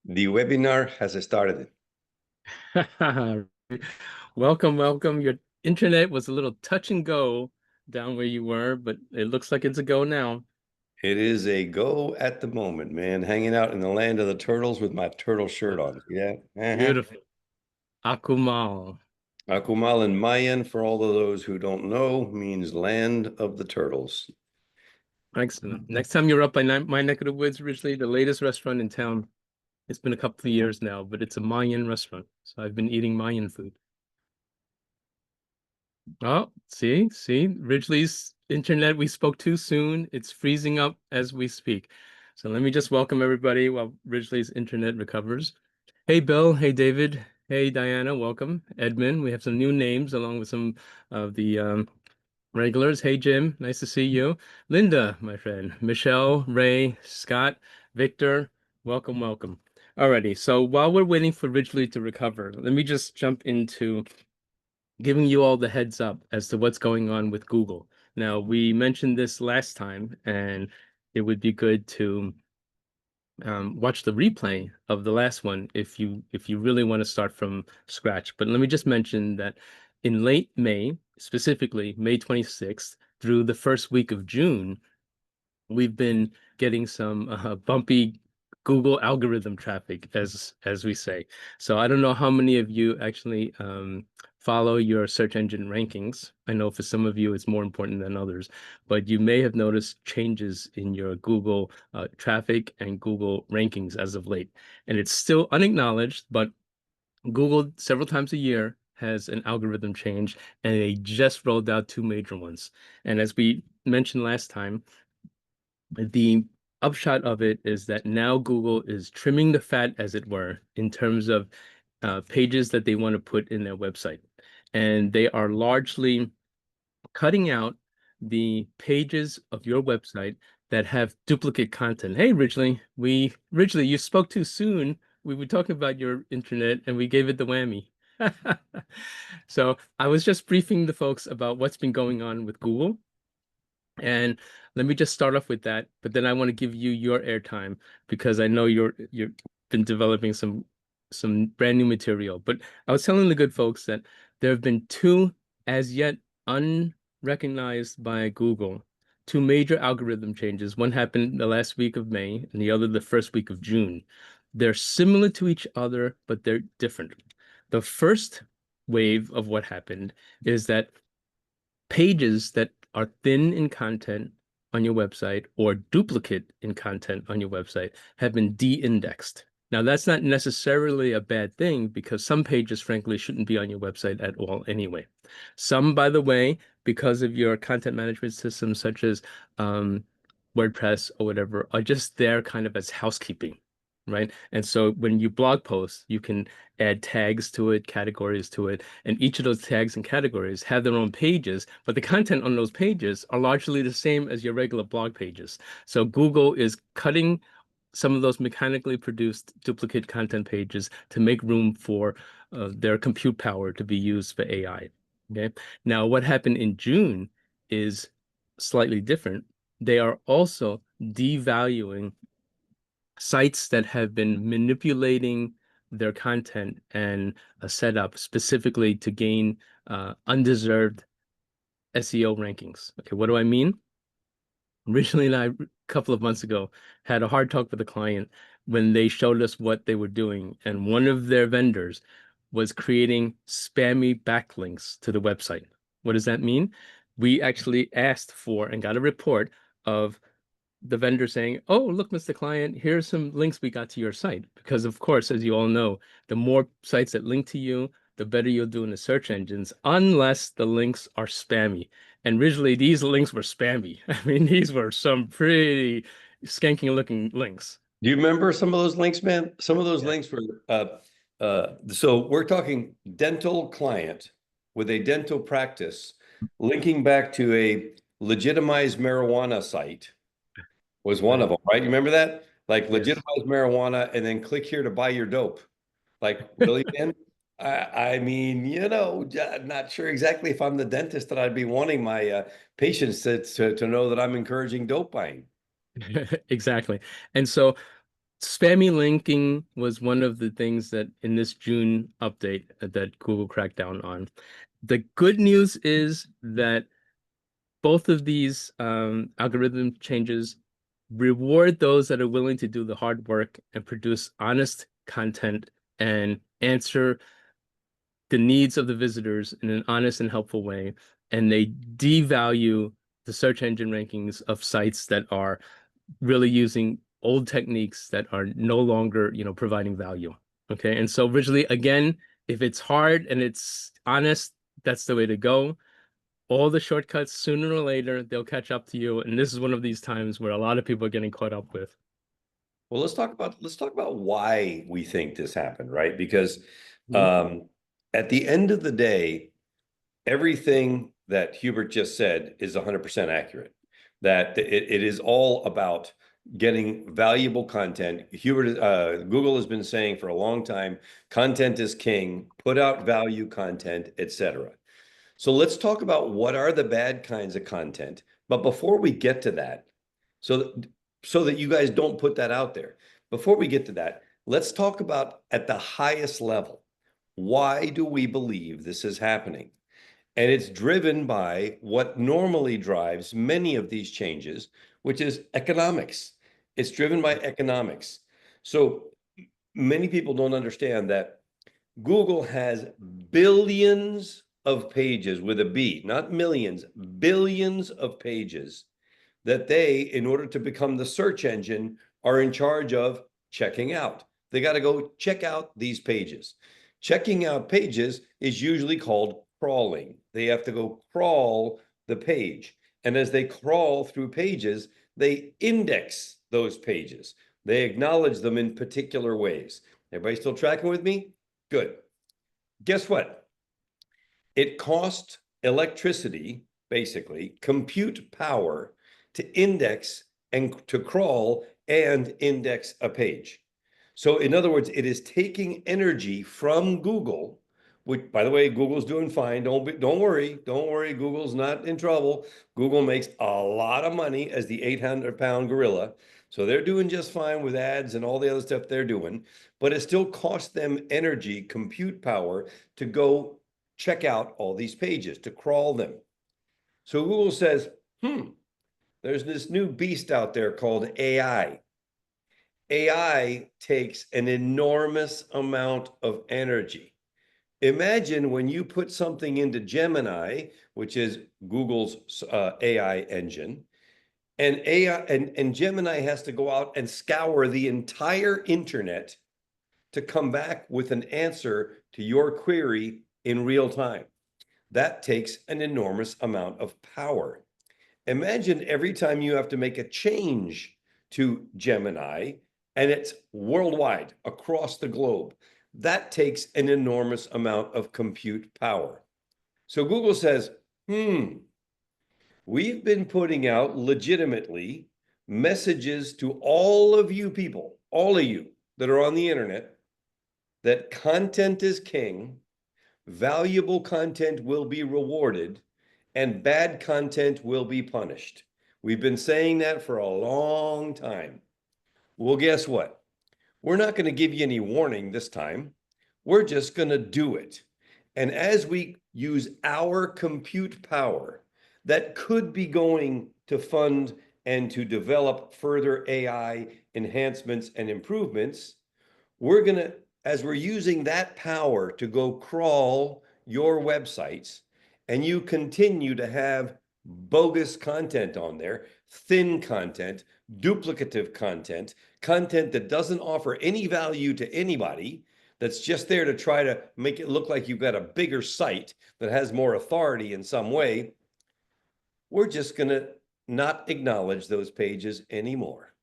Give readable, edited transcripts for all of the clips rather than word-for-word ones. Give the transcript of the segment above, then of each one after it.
The webinar has started. Welcome, welcome. Your internet was a little touch and go down where you were, but it looks like it's a go now. It is a go at the moment, man. Hanging out in the land of the turtles with my turtle shirt on. Yeah. Beautiful. Akumal. Akumal in Mayan, for all of those who don't know, means land of the turtles. Excellent. Next time you're up by my neck of the woods, originally the latest restaurant in town. It's been a couple of years now, but it's a Mayan restaurant. So I've been eating Mayan food. Oh, see, Ridgely's internet, we spoke too soon. It's freezing up as we speak. So let me just welcome everybody while Ridgely's internet recovers. Hey, Bill. Hey, David. Hey, Diana. Welcome. Edmund. We have some new names along with some of the regulars. Hey, Jim. Nice to see you. Linda, my friend. Michelle, Ray, Scott, Victor. Welcome, welcome. Alrighty. So while we're waiting for Ridgely to recover, let me just jump into giving you all the heads up as to what's going on with Google. Now, we mentioned this last time, and it would be good to watch the replay of the last one if you really want to start from scratch. But let me just mention that in late May, specifically May 26th through the first week of June, we've been getting some bumpy Google algorithm traffic, as we say. So I don't know how many of you actually follow your search engine rankings. I know for some of you it's more important than others, but you may have noticed changes in your Google traffic and Google rankings as of late. And it's still unacknowledged, but Google several times a year has an algorithm change, and they just rolled out two major ones. And as we mentioned last time, the upshot of it is that now Google is trimming the fat, as it were, in terms of pages that they want to put in their website. And they are largely cutting out the pages of your website that have duplicate content. Hey, Ridgely, you spoke too soon. We were talking about your internet and we gave it the whammy. So I was just briefing the folks about what's been going on with Google. And let me just start off with that, but then I want to give you your airtime because I know you've been developing some brand new material. But I was telling the good folks that there have been two as yet unrecognized by Google, two major algorithm changes. One happened the last week of May and the other the first week of June. They're similar to each other, but they're different. The first wave of what happened is that pages that are thin in content on your website or duplicate in content on your website have been de-indexed. Now, that's not necessarily a bad thing because some pages, frankly, shouldn't be on your website at all anyway. Some, by the way, because of your content management systems such as WordPress or whatever, are just there kind of as housekeeping, right? And so when you blog post, you can add tags to it, categories to it, and each of those tags and categories have their own pages, but the content on those pages are largely the same as your regular blog pages. So Google is cutting some of those mechanically produced duplicate content pages to make room for their compute power to be used for AI. Okay. Now, what happened in June is slightly different. They are also devaluing sites that have been manipulating their content and a setup specifically to gain undeserved SEO rankings. Okay, what do I mean? Originally, a couple of months ago, had a hard talk with a client when they showed us what they were doing, and one of their vendors was creating spammy backlinks to the website. What does that mean? We actually asked for and got a report of the vendor saying, "Oh, look, Mr. Client, here's some links we got to your site." Because of course, as you all know, the more sites that link to you, the better you'll do in the search engines, unless the links are spammy. And originally, these links were spammy. I mean, these were some pretty skanky looking links. Do you remember some of those links, man? Some of those Yeah. links were so we're talking dental client with a dental practice linking back to a legitimized marijuana site was one of Right. them, right? You remember that? Like Yes. legitimized marijuana and then click here to buy your dope. Like, really, man? I mean, not sure exactly if I'm the dentist that I'd be wanting my patients to know that I'm encouraging dope buying. Exactly. And so Spammy linking was one of the things that in this June update that Google cracked down on. The good news is that both of these algorithm changes reward those that are willing to do the hard work and produce honest content and answer the needs of the visitors in an honest and helpful way. And they devalue the search engine rankings of sites that are really using old techniques that are no longer, providing value. Okay. And so originally, again, if it's hard and it's honest, that's the way to go. All the shortcuts, sooner or later, they'll catch up to you. And this is one of these times where a lot of people are getting caught up with. Well, let's talk about why we think this happened, right? Because Mhm. um, at the end of the day, everything that Hubert just said is 100% accurate. That it is all about getting valuable content. Google has been saying for a long time, content is king, put out value content, etc. So let's talk about what are the bad kinds of content. But before we get to that, so so that you guys don't put that out there, before we get to that, let's talk about at the highest level. Why do we believe this is happening? And it's driven by what normally drives many of these changes, which is economics. It's driven by economics. So many people don't understand that Google has billions of pages with a B, not millions, billions of pages that they, in order to become the search engine, are in charge of checking out. They got to go check out these pages. Checking out pages is usually called crawling. They have to go crawl the page. And as they crawl through pages, they index those pages. They acknowledge them in particular ways. Everybody still tracking with me? Good. Guess what? It cost electricity, basically, compute power to index and to crawl and index a page. So, in other words, it is taking energy from Google, which, by the way, Google's doing fine. Don't worry. Don't worry. Google's not in trouble. Google makes a lot of money as the 800-pound gorilla. So they're doing just fine with ads and all the other stuff they're doing. But it still costs them energy, compute power to go check out all these pages, to crawl them. So Google says, there's this new beast out there called AI. AI takes an enormous amount of energy. Imagine when you put something into Gemini, which is Google's AI engine, and AI and Gemini has to go out and scour the entire internet to come back with an answer to your query in real time. That takes an enormous amount of power. Imagine every time you have to make a change to Gemini and it's worldwide across the globe. That takes an enormous amount of compute power. So Google says, we've been putting out legitimately messages to all of you people, all of you that are on the internet, that content is king, valuable content will be rewarded, and bad content will be punished. We've been saying that for a long time. Well, guess what? We're not going to give you any warning this time. We're just going to do it. And as we use our compute power that could be going to fund and to develop further AI enhancements and improvements, we're going to, as we're using that power to go crawl your websites, and you continue to have bogus content on there, thin content, duplicative content, content that doesn't offer any value to anybody, that's just there to try to make it look like you've got a bigger site that has more authority in some way, we're just going to not acknowledge those pages anymore.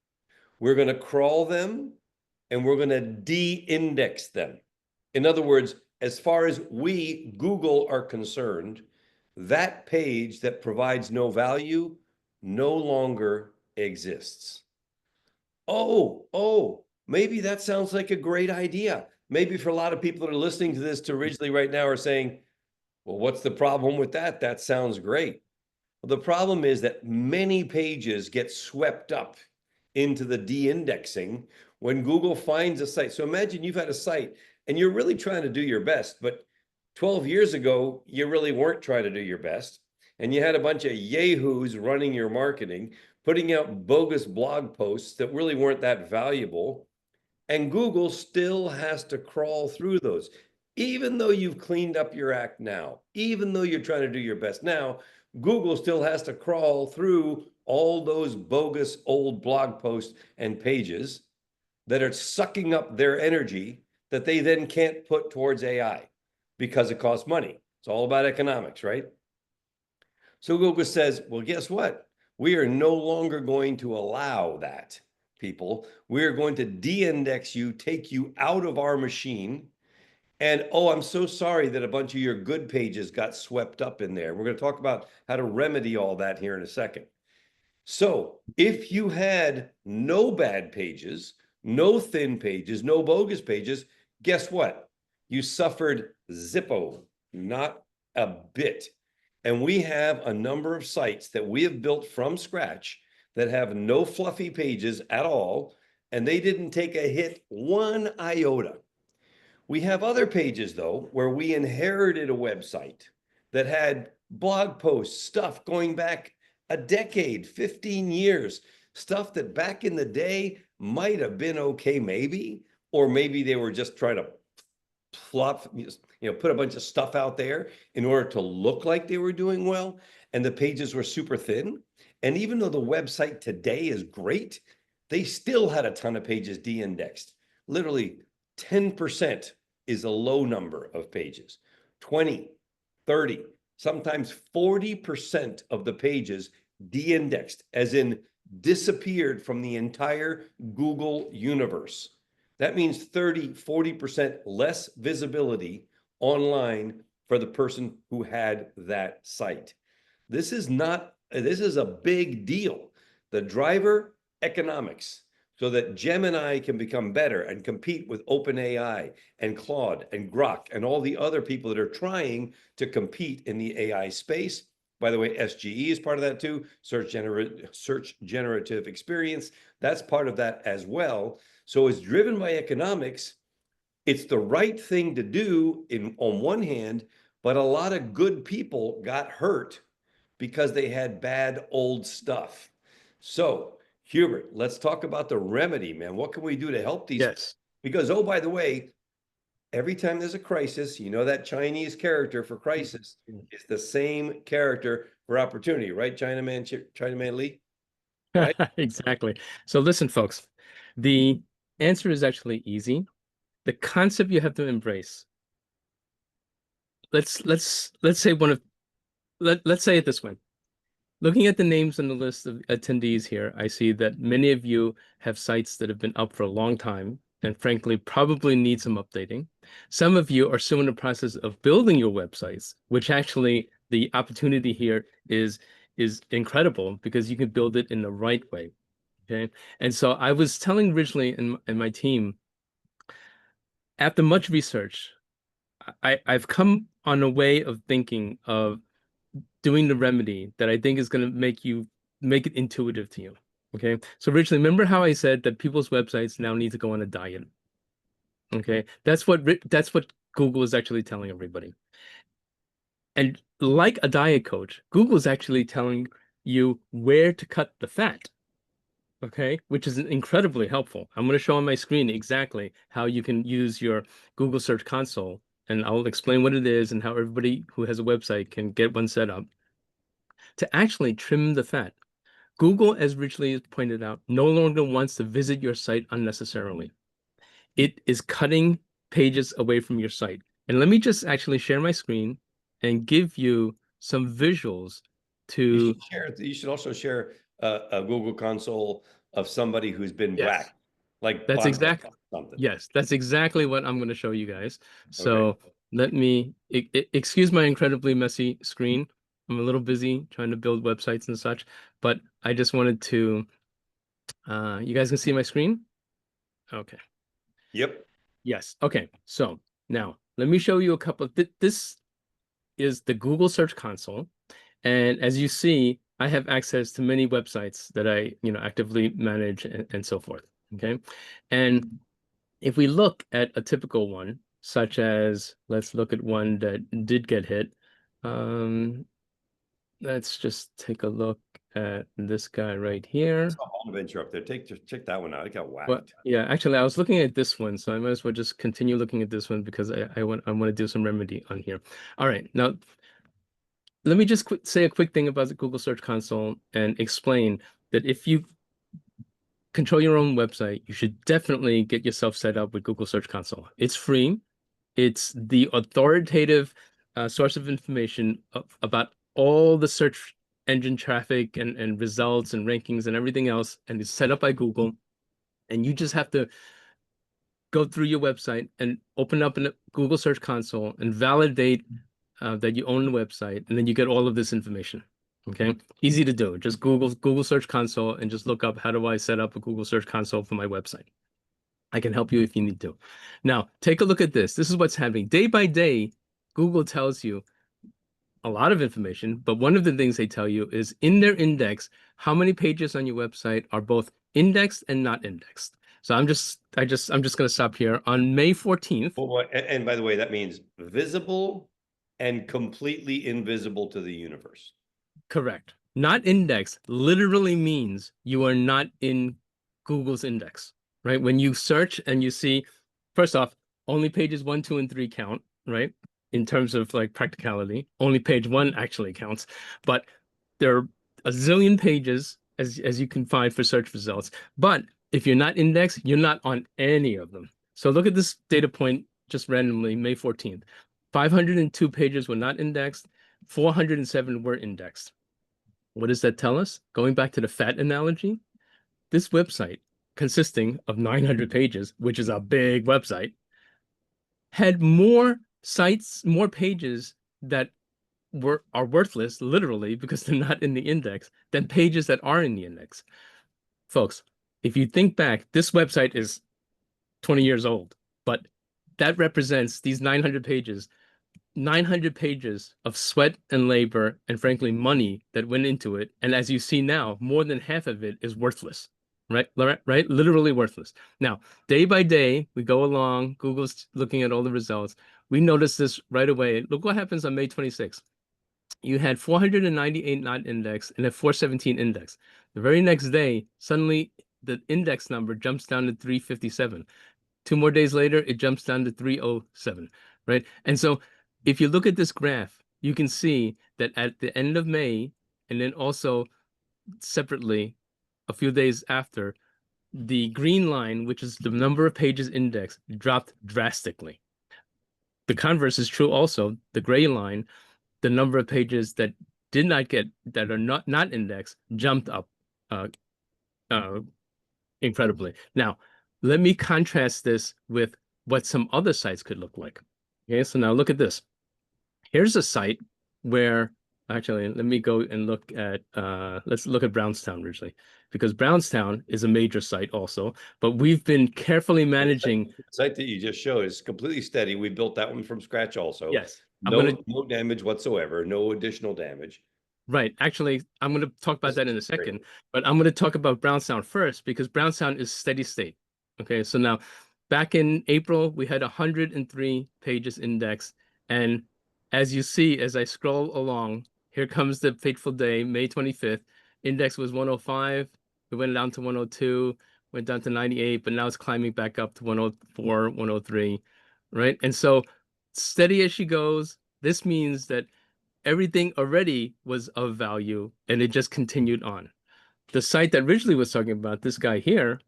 We're going to crawl them and we're going to de-index them. In other words, as far as we, Google, are concerned, that page that provides no value no longer exists. Maybe that sounds like a great idea. Maybe for a lot of people that are listening to this to Ridgely right now are saying, well, what's the problem with that? That sounds great. Well, the problem is that many pages get swept up into the de-indexing when Google finds a site. So imagine you've had a site and you're really trying to do your best, but 12 years ago, you really weren't trying to do your best. And you had a bunch of yahoos running your marketing, putting out bogus blog posts that really weren't that valuable. And Google still has to crawl through those. Even though you've cleaned up your act now, even though you're trying to do your best now, Google still has to crawl through all those bogus old blog posts and pages that are sucking up their energy that they then can't put towards AI because it costs money. It's all about economics, right? So Google says, well, guess what? We are no longer going to allow that, people. We are going to de-index you, take you out of our machine. And oh, I'm so sorry that a bunch of your good pages got swept up in there. We're going to talk about how to remedy all that here in a second. So if you had no bad pages, no thin pages, no bogus pages, guess what? You suffered zippo, not a bit. And we have a number of sites that we have built from scratch that have no fluffy pages at all, and they didn't take a hit one iota. We have other pages, though, where we inherited a website that had blog posts, stuff going back a decade, 15 years, stuff that back in the day might have been okay, maybe, or maybe they were just trying to flop, put a bunch of stuff out there in order to look like they were doing well. And the pages were super thin. And even though the website today is great, they still had a ton of pages de-indexed. Literally 10% is a low number of pages. 20, 30, sometimes 40% of the pages de-indexed, as in disappeared from the entire Google universe. That means 30, 40% less visibility online for the person who had that site. This is a big deal. The driver economics, so that Gemini can become better and compete with OpenAI and Claude and Grok and all the other people that are trying to compete in the AI space. By the way, SGE is part of that too, search generative experience. That's part of that as well. So it's driven by economics. It's the right thing to do on one hand, but a lot of good people got hurt because they had bad old stuff. So, Hubert, let's talk about the remedy, man. What can we do to help these? Yes. Because, oh, by the way, every time there's a crisis, that Chinese character for crisis is the same character for opportunity, right? Chinaman Lee, right? Exactly. So listen, folks, the answer is actually easy. The concept you have to embrace. Let's say let's say it this way. Looking at the names on the list of attendees here, I see that many of you have sites that have been up for a long time and frankly probably need some updating. Some of you are still in the process of building your websites, which actually the opportunity here is incredible because you can build it in the right way. Okay. And so I was telling originally in my team, after much research, I've come on a way of thinking of doing the remedy that I think is going to make it intuitive to you. Okay. So originally, remember how I said that people's websites now need to go on a diet? Okay. That's what Google is actually telling everybody. And like a diet coach, Google is actually telling you where to cut the fat. Okay, which is incredibly helpful. I'm going to show on my screen exactly how you can use your Google Search Console, and I'll explain what it is and how everybody who has a website can get one set up to actually trim the fat. Google, as Ridgely pointed out, no longer wants to visit your site unnecessarily. It is cutting pages away from your site. And let me just actually share my screen and give you some visuals to, You should also share a Google console of somebody who's been yes, whacked, like that's podcast exact. or something. Yes, that's exactly what I'm going to show you guys. Okay. So let me excuse my incredibly messy screen. I'm a little busy trying to build websites and such, but I just wanted to, you guys can see my screen? Okay. Yep. Yes. Okay. So now let me show you a couple of, this is the Google Search Console. And as you see, I have access to many websites that I, actively manage and so forth. Okay. And if we look at a typical one, such as, let's look at one that did get hit. Um, let's just take a look at this guy right here. Saw Bonaventure up there. Check that one out. It got Well, whacked. yeah, actually, I was looking at this one, so I might as well just continue looking at this one because I want to do some remedy on here. All right, now let me just say a quick thing about the Google Search Console and explain that if you control your own website, you should definitely get yourself set up with Google Search Console. It's free. It's the authoritative source of information about all the search engine traffic and results and rankings and everything else, and it's set up by Google. And you just have to go through your website and open up a Google Search Console and validate that you own the website, and then you get all of this information. Okay, easy to do. Just Google Search Console and just look up how do I set up a Google Search Console for my website. I can help you if you need to. Now, take a look at this. This is what's happening. Day by day, Google tells you a lot of information, but one of the things they tell you is in their index, how many pages on your website are both indexed and not indexed. So I'm just going to stop here. On May 14th, Well, and by the way, that means visible and completely invisible to the universe. correct. Not indexed literally means you are not in Google's index, right? When you search and you see, first off, only pages 1, 2, and 3 count, right? In terms of like practicality, only page 1 actually counts, but there are a zillion pages as you can find for search results. But if you're not indexed, you're not on any of them. So look at this data point just randomly, May 14th. 502 pages were not indexed, 407 were indexed. What does that tell us? Going back to the fat analogy, this website, consisting of 900 pages, which is a big website, had more sites, more pages that are worthless, literally, because they're not in the index, than pages that are in the index. Folks, if you think back, this website is 20 years old, but that represents these 900 pages of sweat and labor and frankly money that went into it. And as you see now, more than half of it is worthless, right? Right? Literally worthless. Now, day by day, we go along, Google's looking at all the results. We notice this right away. Look what happens on May 26th. You had 498 not indexed and a 417 index. The very next day, suddenly the index number jumps down to 357. 2 more days later, it jumps down to 307, right? And so if you look at this graph, you can see that at the end of May, and then also separately, a few days after, the green line, which is the number of pages indexed, dropped drastically. The converse is true also. The gray line, the number of pages that did not get, that are not indexed, jumped up uh, uh, incredibly. Now, let me contrast this with what some other sites could look like. Okay, so now look at this. Here's a site where, actually, let me go and look at, let's look at Brownstown originally, because Brownstown is a major site also, but we've been carefully managing. The site that you just showed is completely steady. We built that one from scratch also. Yes, No damage whatsoever, no additional damage. right. Actually, I'm going to talk about that in a This is great. second, but I'm going to talk about Brownstown first because Brownstown is steady state. Okay, so now back in April, we had 103 pages indexed. And as you see, as I scroll along, here comes the fateful day, May 25th. Index was 105. We went down to 102, went down to 98, but now it's climbing back up to 104, 103, right? And so steady as she goes, this means that everything already was of value and it just continued on. The site that originally was talking about, this guy here,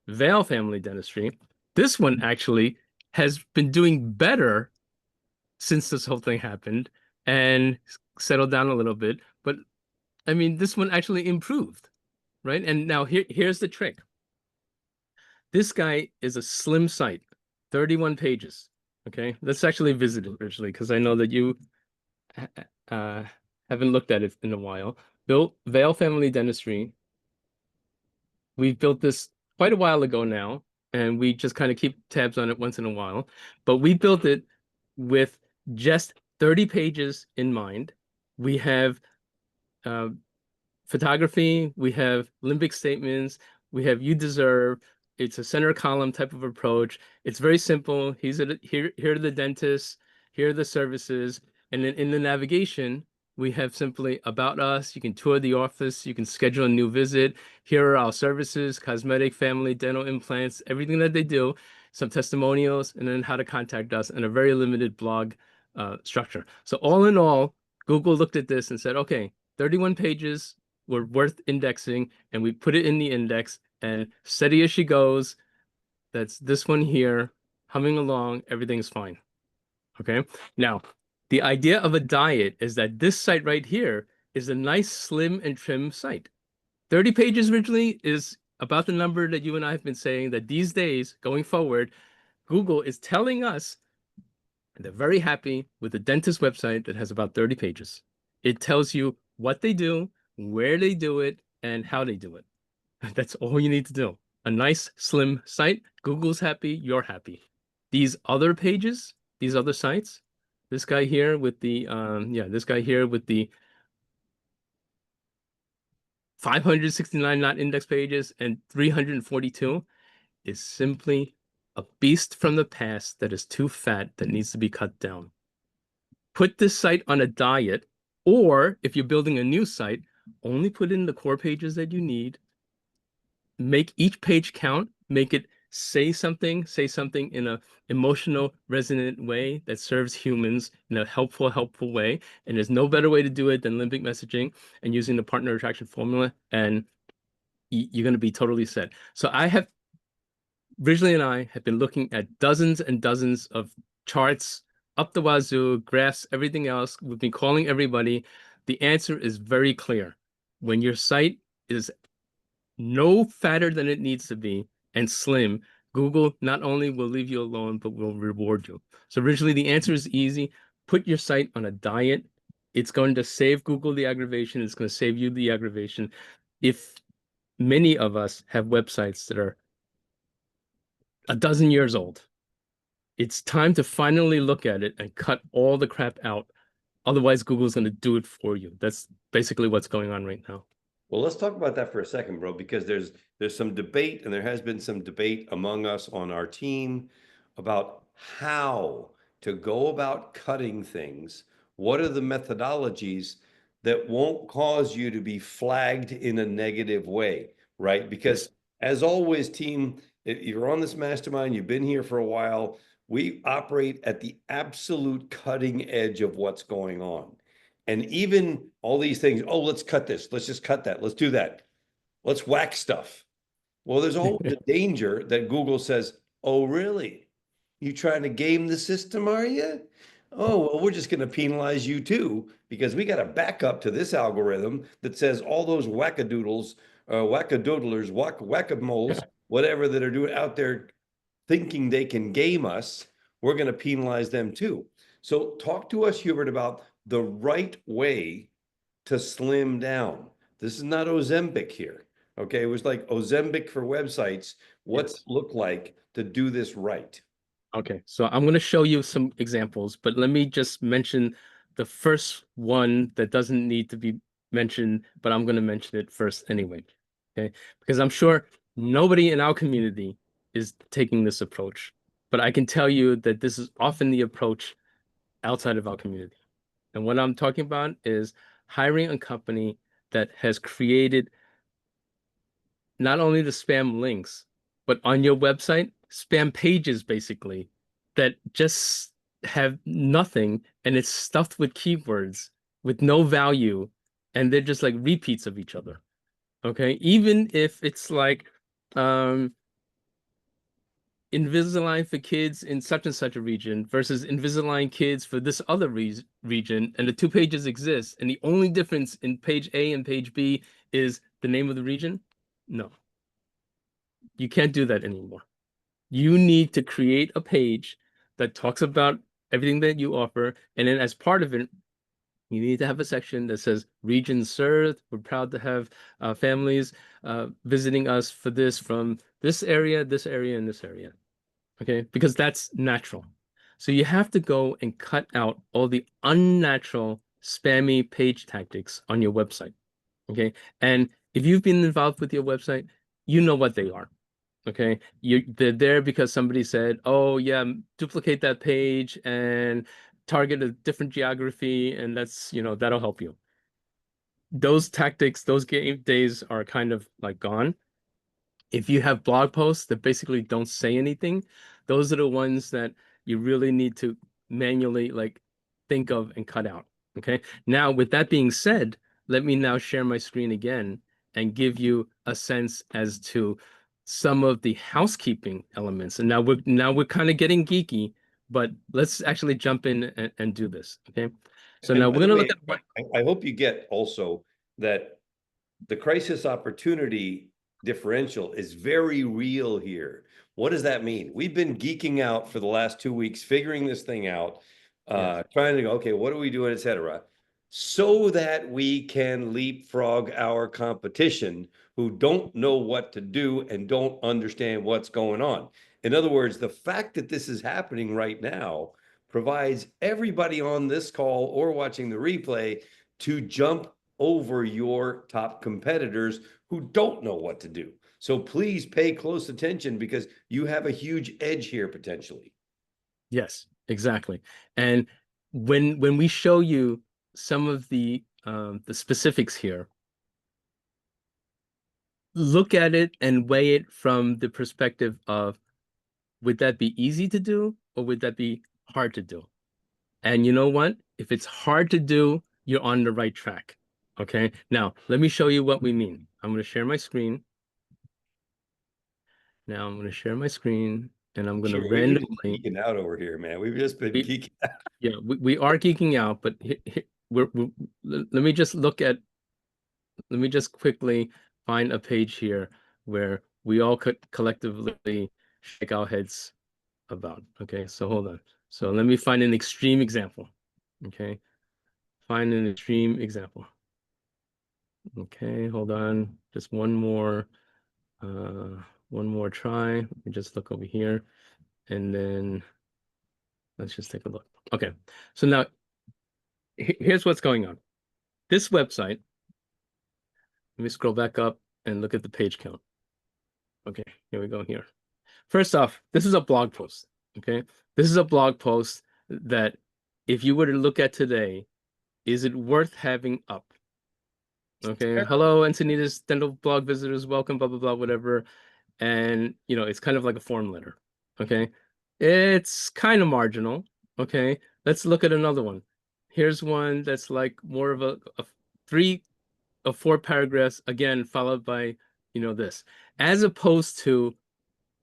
Vale Family Dentistry, this one actually has been doing better since this whole thing happened and settled down a little bit. But I mean, this one actually improved, right? And now here's the trick. This guy is a slim site, 31 pages. Okay, let's actually visit it originally because I know that you uh, haven't looked at it in a while. Built Vale Family Dentistry. We built this quite a while ago now, and we just kind of keep tabs on it once in a while. But we built it with just 30 pages in mind. We have photography, we have limbic statements, we have you deserve. It's a center column type of approach. It's very simple. Here are the dentists, here are the services, and then in the navigation, we have simply about us. You can tour the office, you can schedule a new visit. Here are our services, cosmetic, family, dental implants, everything that they do, some testimonials, and then how to contact us, and a very limited blog structure. So all in all, Google looked at this and said, okay, 31 pages were worth indexing, and we put it in the index, and steady as she goes, that's this one here, humming along, everything's fine. Okay. Now, the idea of a diet is that this site right here is a nice, slim, and trim site. 30 pages originally is about the number that you and I have been saying that these days, going forward, Google is telling us they're very happy with the dentist website that has about 30 pages. It tells you what they do, where they do it, and how they do it. That's all you need to do. A nice, slim site. Google's happy, you're happy. These other pages, these other sites, this guy here with the this guy here with the 569 not index pages and 342 is simply a beast from the past that is too fat that needs to be cut down. Put this site on a diet, or if you're building a new site, only put in the core pages that you need. Make each page count, make it say something in a emotional, resonant way that serves humans in a helpful way. And there's no better way to do it than limbic messaging and using the partner attraction formula, and you're going to be totally set. So Ridgely and I have been looking at dozens and dozens of charts up the wazoo, graphs, everything else. We've been calling everybody. The answer is very clear. When your site is no fatter than it needs to be and slim, Google not only will leave you alone, but will reward you. So originally the answer is easy. Put your site on a diet. It's going to save Google the aggravation. It's going to save you the aggravation. If many of us have websites that are a dozen years old, it's time to finally look at it and cut all the crap out. Otherwise, Google's going to do it for you. That's basically what's going on right now. Well, let's talk about that for a second, bro, because there's some debate, and there has been some debate among us on our team about how to go about cutting things. What are the methodologies that won't cause you to be flagged in a negative way, right? Because as always, team, if you're on this mastermind, you've been here for a while, we operate at the absolute cutting edge of what's going on. And even all these things, oh, let's cut this. Let's just cut that. Let's do that. Let's whack stuff. Well, there's always a danger that Google says, oh, really? You trying to game the system, are you? Oh, well, we're just going to penalize you too, because we got a backup to this algorithm that says all those wackadoodles, wackadoodlers, whack-a-moles, whatever that are doing out there thinking they can game us, we're going to penalize them too. So talk to us, Hubert, about the right way to slim down. This is not Ozempic here. Okay. It was like Ozempic for websites. What's it look like to do this right? Okay, so I'm going to show you some examples, but let me just mention the first one that doesn't need to be mentioned, but I'm going to mention it first anyway. Okay, because I'm sure nobody in our community is taking this approach, but I can tell you that this is often the approach outside of our community. And what I'm talking about is hiring a company that has created not only the spam links, but on your website, spam pages basically that just have nothing, and it's stuffed with keywords with no value, and they're just like repeats of each other. Okay, even if it's like Invisalign for kids in such and such a region versus Invisalign kids for this other region, and the two pages exist, and the only difference in page A and page B is the name of the region. No, you can't do that anymore. You need to create a page that talks about everything that you offer, and then as part of it, you need to have a section that says region served. We're proud to have families visiting us for this from this area, and this area. Okay, because that's natural. So you have to go and cut out all the unnatural, spammy page tactics on your website. Okay. And if you've been involved with your website, you know what they are. Okay. They're there because somebody said, oh yeah, duplicate that page and target a different geography, and that's, that'll help you. Those tactics, those game days are kind of like gone. If you have blog posts that basically don't say anything, those are the ones that you really need to manually like think of and cut out. Okay. Now, with that being said, let me now share my screen again and give you a sense as to some of the housekeeping elements. And now we're kind of getting geeky, but let's actually jump in and do this. Okay. So now And by we're the gonna look way, at what. I hope you get also that the crisis opportunity differential is very real here. What does that mean? We've been geeking out for the last 2 weeks, figuring this thing out, Yes. trying to go, okay, what are we doing, et cetera, so that we can leapfrog our competition who don't know what to do and don't understand what's going on. In other words, the fact that this is happening right now provides everybody on this call or watching the replay to jump over your top competitors who don't know what to do. So please pay close attention because you have a huge edge here potentially. Yes, exactly. And when we show you some of the specifics here, look at it and weigh it from the perspective of, would that be easy to do or would that be hard to do? And you know what? If it's hard to do, you're on the right track. Okay. Now, let me show you what we mean. I'm going to share my screen. Now I'm going to share my screen and I'm going to Sure, we've been randomly. geeking out over here, man. We've just been We, geeking. yeah, we are geeking out, but let me just let me just quickly find a page here where we all could collectively shake our heads about. Okay, so hold on. So let me find an extreme example. Okay, find an extreme example. Okay, hold on. Just one more try. Let me just look over here and then let's just take a look. Okay, so now here's what's going on. This website, let me scroll back up and look at the page count. Okay, here we go here. First off, this is a blog post. Okay. This is a blog post that if you were to look at today, is it worth having up? Okay. Hello, Encinitas dental blog visitors. Welcome, blah, blah, blah, whatever. And, it's kind of like a form letter. Okay. It's kind of marginal. Okay. Let's look at another one. Here's one that's like more of a three or four paragraphs, again, followed by, this, as opposed to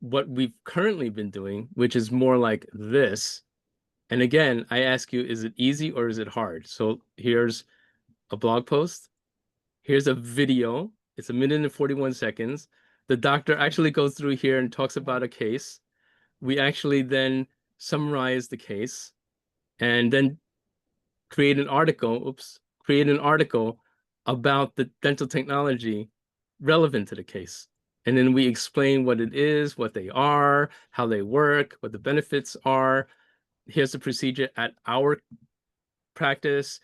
what we've currently been doing, which is more like this. And again, I ask you, is it easy or is it hard? So here's a blog post. Here's a video. It's 1 minute and 41 seconds. The doctor actually goes through here and talks about a case. We actually then summarize the case and then create an article about the dental technology relevant to the case. And then we explain what it is, what they are, how they work, what the benefits are. Here's the procedure at our practice.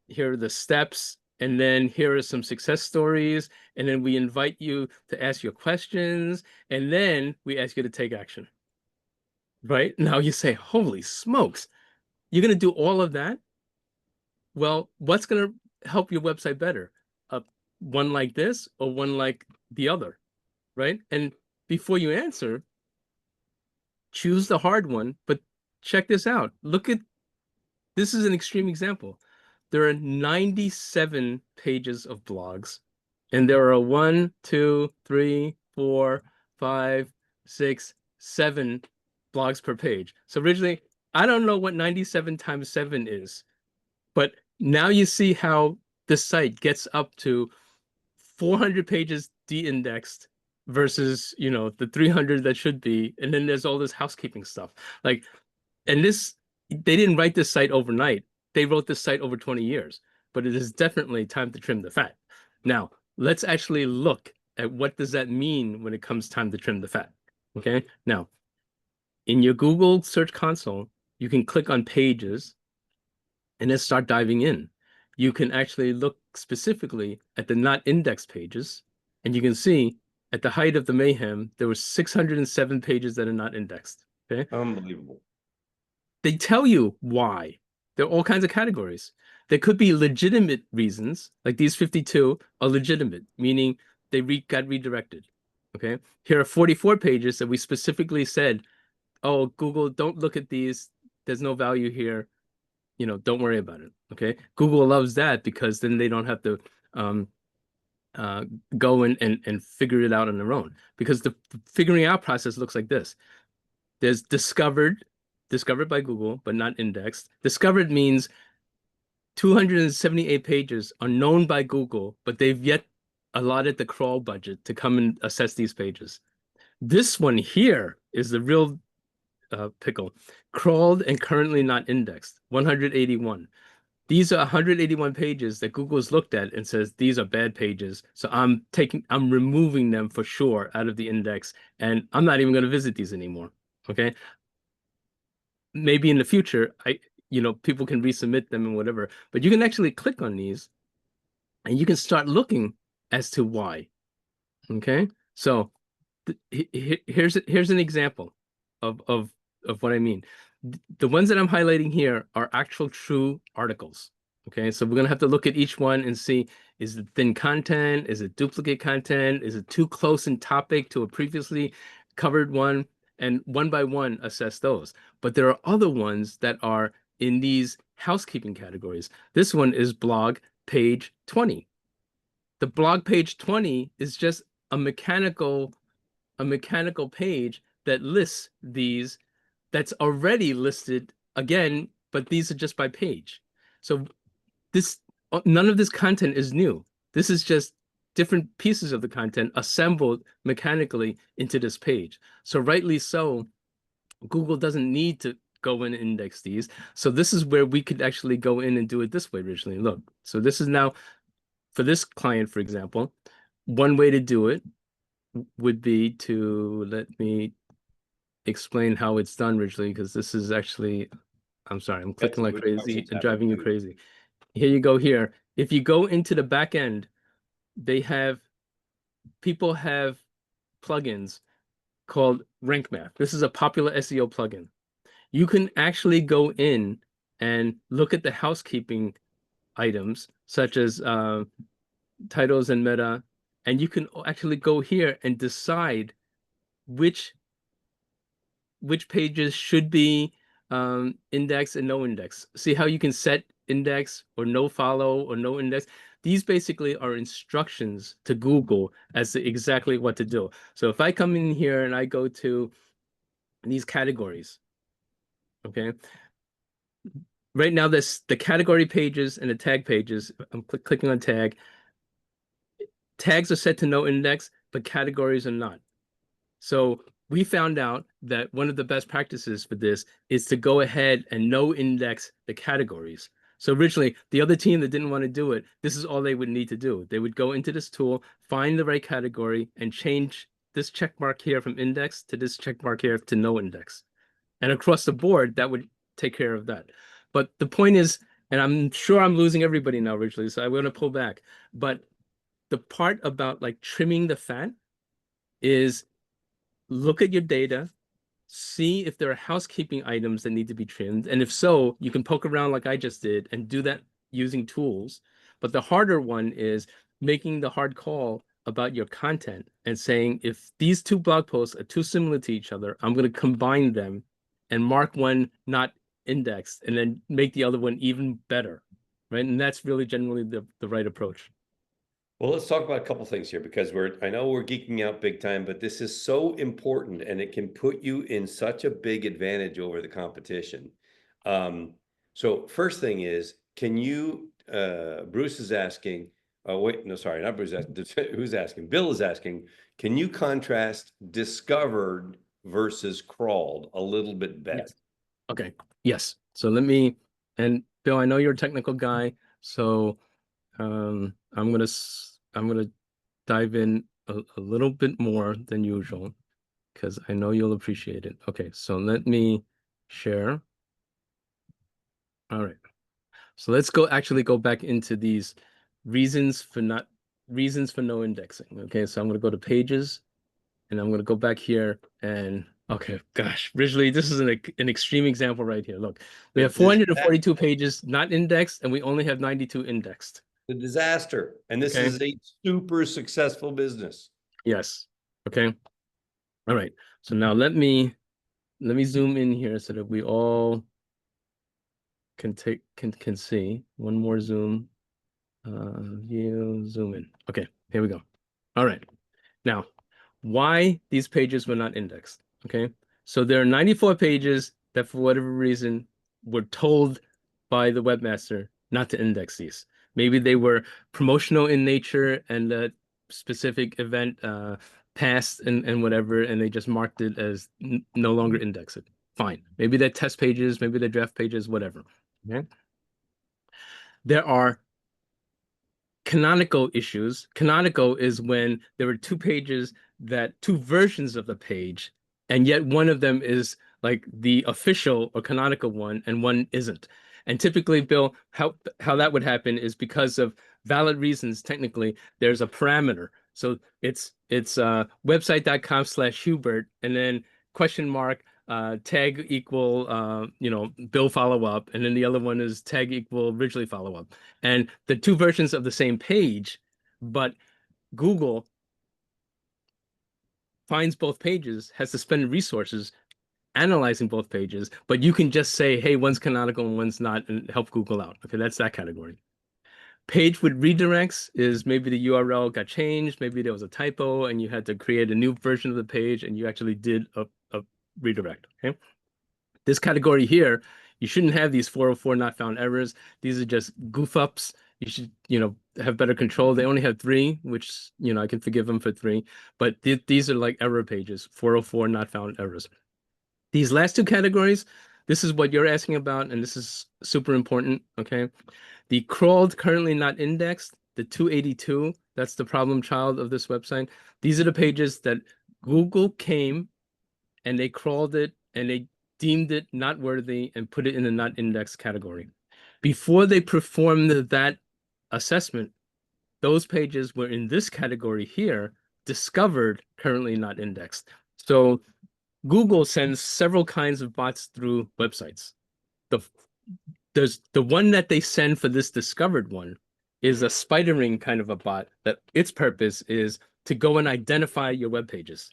Here are the steps. And then here are some success stories. And then we invite you to ask your questions. And then we ask you to take action. Right? Now you say, holy smokes, you're going to do all of that? Well, what's going to help your website better? Uh, one like this or one like the other, right? And before you answer, choose the hard one, but check this out. This is an extreme example. There are 97 pages of blogs, and there are one, two, three, four, five, six, 7 blogs per page. So originally, I don't know what 97 times 7 is, but now you see how this site gets up to 400 pages de-indexed versus, the 300 that should be. And then there's all this housekeeping stuff. Like, and they didn't write this site overnight. They wrote this site over 20 years, but it is definitely time to trim the fat. Now, let's actually look at what does that mean when it comes time to trim the fat. Okay. Now, in your Google Search Console, you can click on pages and then start diving in. you can actually look specifically at the not indexed pages, and you can see at the height of the mayhem, there were 607 pages that are not indexed. Okay. Unbelievable. They tell you why. There are all kinds of categories. There could be legitimate reasons, like these 52 are legitimate, meaning got redirected. Okay. Here are 44 pages that we specifically said, oh, Google, don't look at these. There's no value here. Don't worry about it. Okay. Google loves that because then they don't have to um, uh, go and figure it out on their own. Because the figuring out process looks like this. There's discovered by Google, but not indexed. Discovered means 278 pages are known by Google, but they've yet allotted the crawl budget to come and assess these pages. This one here is the real pickle. Crawled and currently not indexed, 181. These are 181 pages that Google's looked at and says these are bad pages. So I'm removing them for sure out of the index, and I'm not even going to visit these anymore. Okay. Maybe in the future, people can resubmit them and whatever, but you can actually click on these and you can start looking as to why. Okay. So here's an example of what I mean. The ones that I'm highlighting here are actual true articles. Okay, so we're gonna have to look at each one and see, is it thin content? Is it duplicate content? Is it too close in topic to a previously covered one? And one by one assess those. But there are other ones that are in these housekeeping categories. This one is blog page 20. The blog page 20 is just a mechanical page that lists these, that's already listed again, but these are just by page. So this none of this content is new. This is just different pieces of the content assembled mechanically into this page. So rightly so, Google doesn't need to go in and index these. So this is where we could actually go in and do it this way originally. Look, so this is now for this client, for example, one way to do it would be to let me explain how it's done originally, because this is actually, I'm sorry, I'm Got clicking some like good crazy questions and happening driving you too. crazy. Here you go here. If you go into the back end, people have plugins called Rank Math. This is a popular SEO plugin. You can actually go in and look at the housekeeping items, such as titles and meta, and you can actually go here and decide which pages should be index and no index. See how you can set index or no follow or no index? These basically are instructions to Google as to exactly what to do. So if I come in here and I go to these categories, okay? Right now, the category pages and the tag pages, I'm clicking on tag. Tags are set to no index, but categories are not. So we found out that one of the best practices for this is to go ahead and no index the categories. So originally, the other team that didn't want to do it, this is all they would need to do. They would go into this tool, find the right category, and change this check mark here from index to this check mark here to no index. And across the board, that would take care of that. But the point is, and I'm sure I'm losing everybody now, originally, so I'm going to pull back. But the part about like trimming the fat is look at your data, see if there are housekeeping items that need to be trimmed. And if so, you can poke around like I just did and do that using tools. But the harder one is making the hard call about your content and saying, if these two blog posts are too similar to each other, I'm going to combine them and mark one not indexed and then make the other one even better. Right. And that's really generally the right approach. Well, let's talk about a couple things here because I know we're geeking out big time, but this is so important and it can put you in such a big advantage over the competition. Um, so first thing is, can you, Bruce is asking, oh wait, no, sorry, not Bruce, who's asking? Bill is asking, can you contrast discovered versus crawled a little bit better? Yes. Okay. Yes. So let me, and Bill, I know you're a technical guy, so I'm gonna dive in a little bit more than usual because I know you'll appreciate it. Okay, so let me share. All right. So let's go back into these reasons for not reasons for no indexing. Okay, so I'm going to go to pages and I'm going to go back here and okay, gosh, visually, this is an extreme example right here. Look, we The have dis 442 pages not indexed and we only have 92 indexed. the disaster. And this Okay. is a super successful business. Yes. Okay. All right. So now let me zoom in here so that we all can see. One more zoom. View, zoom in. Okay, here we go. All right. Now, why these pages were not indexed? Okay. So there are 94 pages that for whatever reason were told by the webmaster not to index these. Maybe they were promotional in nature and a specific event passed and whatever, and they just marked it as no longer index it. Fine. Maybe they're test pages, maybe they're draft pages, whatever. Okay. There are canonical issues. Canonical is when there are two versions of the page, and yet one of them is like the official or canonical one, and one isn't. And typically, Bill, how that would happen is because of valid reasons. Technically, there's a parameter. So it's website.com/Hubert, and then question mark tag equal Bill follow up, and then the other one is tag equal Ridgely follow up, and the two versions of the same page, but Google finds both pages, has suspended resources analyzing both pages, but you can just say, hey, one's canonical and one's not, and help Google out. Okay, that's that category. Page with redirects is maybe the URL got changed, maybe there was a typo and you had to create a new version of the page and you actually did a redirect. Okay. This category here, you shouldn't have these 404 not found errors. These are just goof ups. You should, have better control. They only have three, which, I can forgive them for three, but these are like error pages, 404 not found errors. These last two categories, this is what you're asking about, and this is super important, okay? The crawled, currently not indexed, the 282, that's the problem child of this website. These are the pages that Google came and they crawled it and they deemed it not worthy and put it in the not indexed category. Before they performed that assessment, those pages were in this category here, discovered currently not indexed. So Google sends several kinds of bots through websites. The there's the one that they send for this discovered one is a spidering kind of a bot that its purpose is to go and identify your web pages.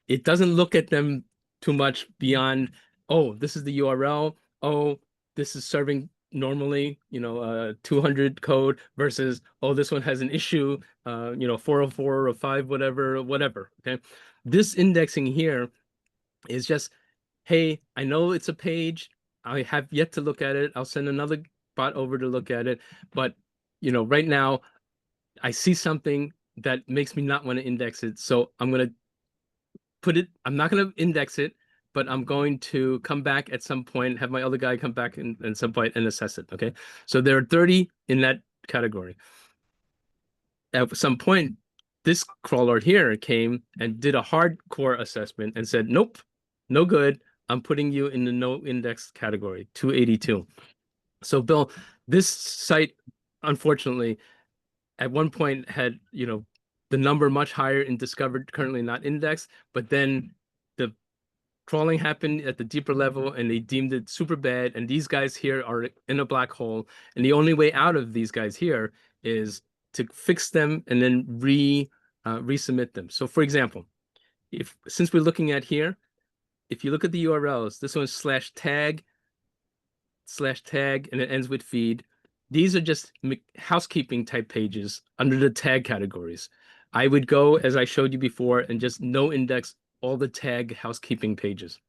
It doesn't look at them too much beyond, oh, this is the URL. Oh, this is serving normally, 200 code versus, oh, this one has an issue, 404 or 5, whatever. Okay. This indexing here is just, hey, I know it's a page. I have yet to look at it. I'll send another bot over to look at it. But, right now I see something that makes me not want to index it. So I'm not going to index it, but I'm going to come back at some point, have my other guy come back and some point and assess it. Okay. So there are 30 in that category. At some point, this crawler here came and did a hardcore assessment and said, nope, no good. I'm putting you in the no index category, 282. So, Bill, this site, unfortunately, at one point had, the number much higher in discovered, currently not indexed, but then the crawling happened at the deeper level and they deemed it super bad. And these guys here are in a black hole. And the only way out of these guys here is to fix them and then resubmit them. So for example, since we're looking at here, if you look at the URLs, this one's /tag, and it ends with feed. These are just housekeeping type pages under the tag categories. I would go, as I showed you before, and just no index all the tag housekeeping pages.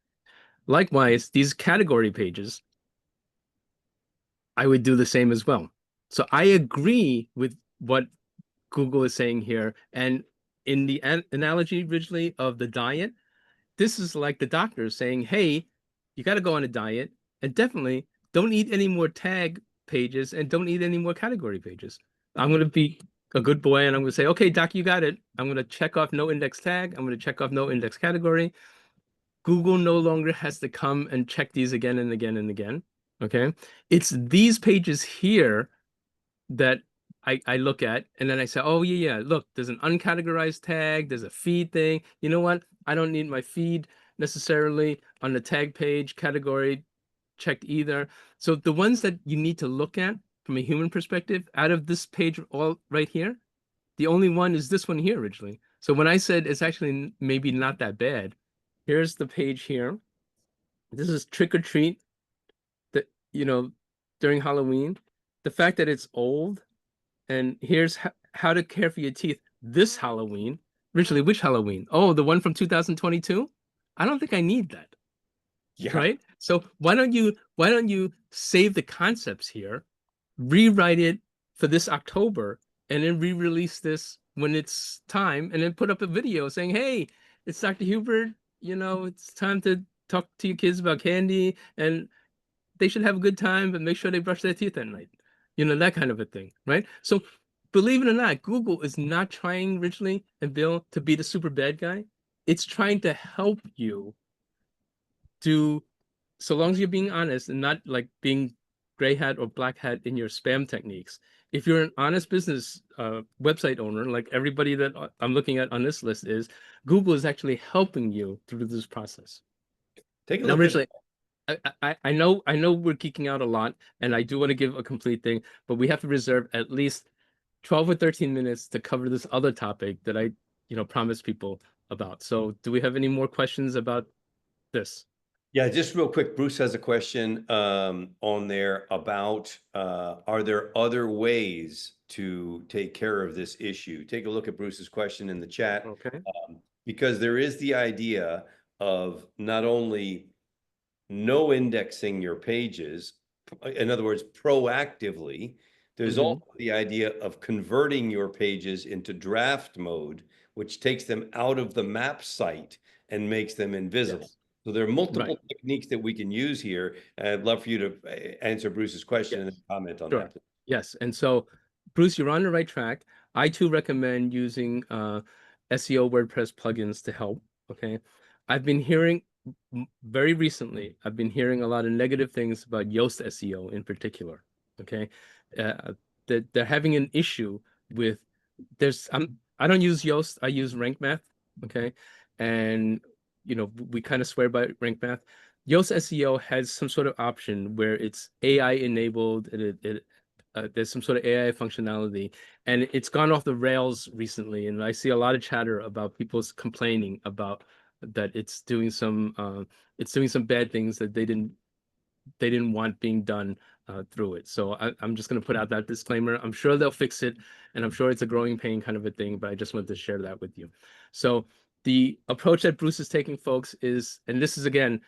Likewise, these category pages, I would do the same as well. So I agree with what Google is saying here. And in the analogy originally of the diet, this is like the doctor saying, hey, you got to go on a diet and definitely don't eat any more tag pages and don't eat any more category pages. I'm going to be a good boy and I'm going to say, okay, doc, you got it. I'm going to check off no index tag. I'm going to check off no index category. Google no longer has to come and check these again and again and again. Okay. It's these pages here that I look at and then I say, oh yeah, yeah, look, there's an uncategorized tag, there's a feed thing. You know what? I don't need my feed necessarily on the tag page category checked either. So the ones that you need to look at from a human perspective, out of this page all right here, the only one is this one here originally. So when I said it's actually maybe not that bad, here's the page here. This is trick or treat that, during Halloween. The fact that it's old and here's how to care for your teeth this Halloween. Originally, which Halloween? Oh, the one from 2022? I don't think I need that, Yeah. right? So why don't you save the concepts here, rewrite it for this October, and then re-release this when it's time, and then put up a video saying, "Hey, it's Dr. Hubert. It's time to talk to your kids about candy, and they should have a good time, but make sure they brush their teeth at night." That kind of a thing, right? So believe it or not, Google is not trying, Richly and Bill, to be the super bad guy. It's trying to help you do, so long as you're being honest and not like being gray hat or black hat in your spam techniques. If you're an honest business website owner, like everybody that I'm looking at on this list is, Google is actually helping you through this process. Take a Now, look at Richly, I know we're geeking out a lot, and I do want to give a complete thing, but we have to reserve at least 12 or 13 minutes to cover this other topic that I, promised people about. So do we have any more questions about this? Yeah, just real quick, Bruce has a question on there about are there other ways to take care of this issue? Take a look at Bruce's question in the chat, Okay. because there is the idea of not only no indexing your pages, in other words, proactively. There's Hmm. also the idea of converting your pages into draft mode, which takes them out of the map site and makes them invisible. Yes. So there are Right. multiple techniques that we can use here. I'd love for you to answer Bruce's question and Yes. comment on Sure. that. Yes. And so, Bruce, you're on the right track. I too recommend using SEO WordPress plugins to help. Okay. I've been hearing very recently, I've been hearing a lot of negative things about Yoast SEO in particular. Okay. Uh, that they're having an issue with I don't use Yoast, I use Rank Math. Okay. And we kind of swear by Rank Math. Yoast SEO has some sort of option where it's AI enabled and there's some sort of AI functionality, and it's gone off the rails recently. And I see a lot of chatter about people's complaining about that it's doing some bad things that they didn't want being done through it. So I'm just going to put out that disclaimer. I'm sure they'll fix it, and I'm sure it's a growing pain kind of a thing, but I just wanted to share that with you. So the approach that Bruce is taking, folks, is, and this is again,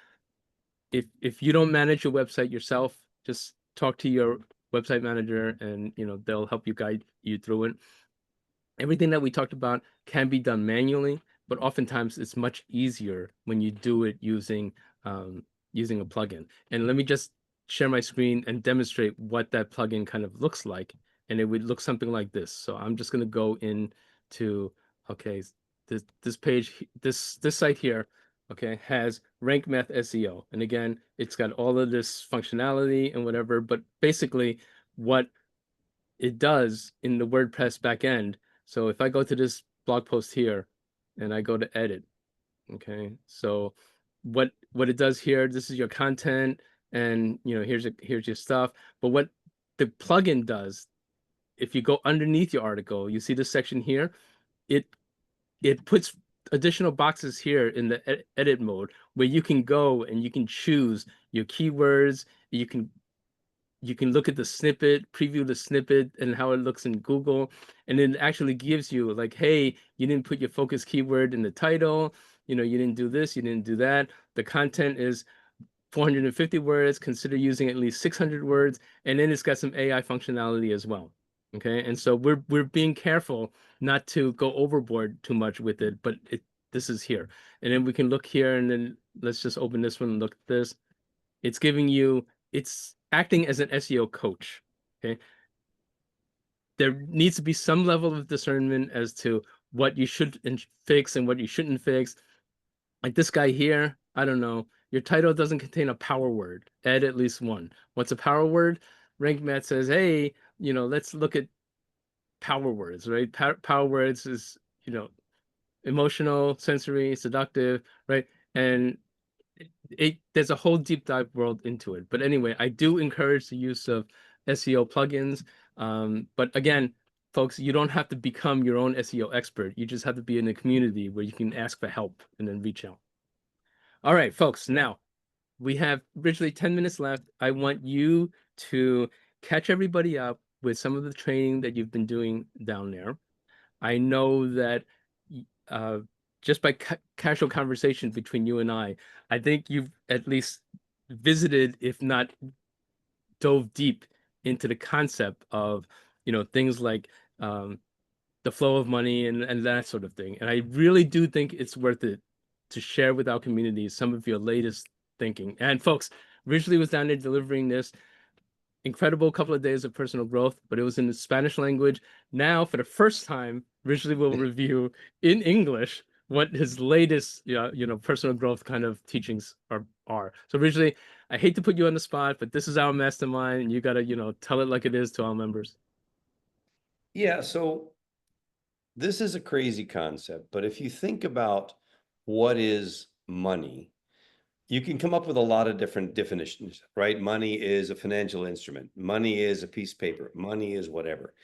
if you don't manage your website yourself, just talk to your website manager, and they'll help you guide you through it. Everything that we talked about can be done manually, but oftentimes it's much easier when you do it using a plugin. And let me just share my screen and demonstrate what that plugin kind of looks like. And it would look something like this. So I'm just going to go into, okay, this page, this site here, okay, has Rank Math SEO. And again, it's got all of this functionality and whatever, but basically what it does in the WordPress backend. So if I go to this blog post here and I go to edit, okay, so what it does here, this is your content, and here's your stuff. But what the plugin does, if you go underneath your article, you see this section here, it it puts additional boxes here in the edit mode where you can go and you can choose your keywords. You can look at the snippet, preview the snippet and how it looks in Google, and it actually gives you like, hey, you didn't put your focus keyword in the title, you didn't do this, you didn't do that. The content is 450 words, consider using at least 600 words, and then it's got some AI functionality as well. Okay, and so we're being careful not to go overboard too much with it, but this is here. And then we can look here, and then let's just open this one and look at this. It's acting as an SEO coach. Okay. There needs to be some level of discernment as to what you should fix and what you shouldn't fix. Like this guy here, I don't know. your title doesn't contain a power word. Add at least one. What's a power word? Rank Math says, hey, let's look at power words, right? Power words is, emotional, sensory, seductive, right? And there's a whole deep dive world into it. But anyway, I do encourage the use of SEO plugins. But again, folks, you don't have to become your own SEO expert. You just have to be in a community where you can ask for help and then reach out. All right, folks, now we have literally 10 minutes left. I want you to catch everybody up with some of the training that you've been doing down there. I know that uh, just by casual conversation between you and I think you've at least visited, if not dove deep into the concept of, things like um, the flow of money and that sort of thing. And I really do think it's worth it to share with our community some of your latest thinking. And folks, originally was down there delivering this incredible couple of days of personal growth, but it was in the Spanish language. Now, for the first time, Ridgely will review in English what his latest, personal growth kind of teachings are. So, Ridgely, I hate to put you on the spot, but this is our mastermind, and you got to, tell it like it is to our members. Yeah, so this is a crazy concept, but if you think about what is money, you can come up with a lot of different definitions, right? Money is a financial instrument. Money is a piece of paper. Money is whatever.